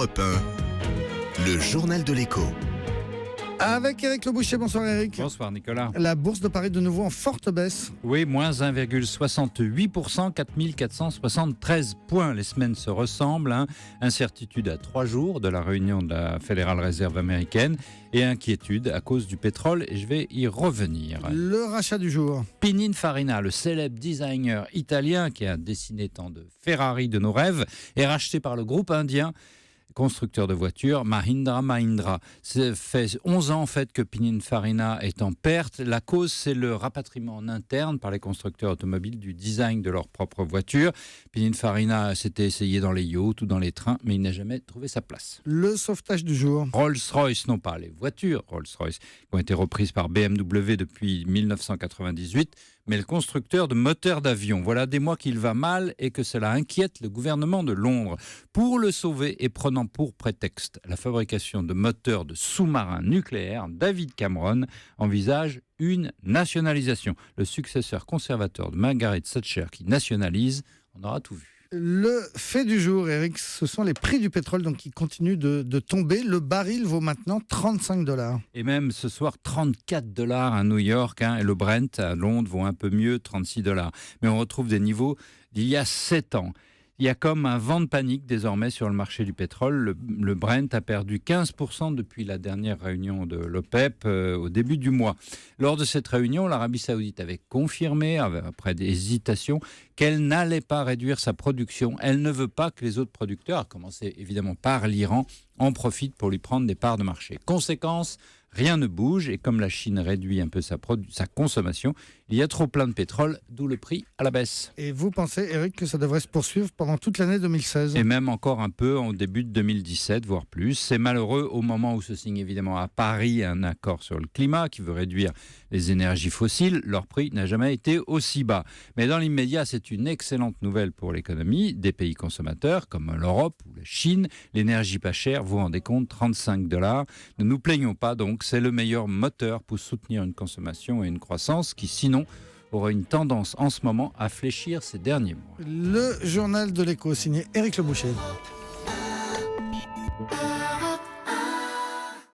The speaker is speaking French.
Europe 1, le journal de l'écho. Avec Éric Le Boucher, bonsoir Éric. Bonsoir Nicolas. La bourse de Paris de nouveau en forte baisse. Oui, moins 1,68%, 4473 points. Les semaines se ressemblent. Incertitude à 3 jours de la réunion de la Fédérale Réserve américaine et inquiétude à cause du pétrole. Et je vais y revenir. Le rachat du jour. Pininfarina, le célèbre designer italien qui a dessiné tant de Ferrari de nos rêves, est racheté par le groupe indien constructeur de voitures, Mahindra. Ça fait 11 ans en fait que Pininfarina est en perte. La cause, c'est le rapatriement en interne par les constructeurs automobiles du design de leurs propres voitures. Pininfarina s'était essayé dans les yachts ou dans les trains, mais il n'a jamais trouvé sa place. Le sauvetage du jour. Rolls-Royce, non pas les voitures Rolls-Royce, qui ont été reprises par BMW depuis 1998, mais le constructeur de moteurs d'avion. Voilà des mois qu'il va mal et que cela inquiète le gouvernement de Londres. Pour le sauver et prenant pour prétexte la fabrication de moteurs de sous-marins nucléaires, David Cameron envisage une nationalisation. Le successeur conservateur de Margaret Thatcher qui nationalise, on aura tout vu. Le fait du jour, Éric, ce sont les prix du pétrole donc, qui continuent de tomber. Le baril vaut maintenant $35. Et même ce soir, $34 à New York, et le Brent à Londres vaut un peu mieux, $36. Mais on retrouve des niveaux d'il y a 7 ans. Il y a comme un vent de panique désormais sur le marché du pétrole. Le Brent a perdu 15% depuis la dernière réunion de l'OPEP au début du mois. Lors de cette réunion, l'Arabie Saoudite avait confirmé, après des hésitations, qu'elle n'allait pas réduire sa production. Elle ne veut pas que les autres producteurs, à commencer évidemment par l'Iran, en profitent pour lui prendre des parts de marché. Conséquence, rien ne bouge et comme la Chine réduit un peu sa consommation, il y a trop plein de pétrole, d'où le prix à la baisse. Et vous pensez, Éric, que ça devrait se poursuivre pendant toute l'année 2016 ? Et même encore un peu en début de 2017, voire plus. C'est malheureux au moment où se signe évidemment à Paris un accord sur le climat qui veut réduire les énergies fossiles. Leur prix n'a jamais été aussi bas. Mais dans l'immédiat, c'est une excellente nouvelle pour l'économie des pays consommateurs comme l'Europe ou la Chine. L'énergie pas chère, vous vous rendez compte, $35. Ne nous plaignons pas donc, c'est le meilleur moteur pour soutenir une consommation et une croissance qui sinon aurait une tendance en ce moment à fléchir ces derniers mois. Le journal de l'écho signé Éric Le Boucher.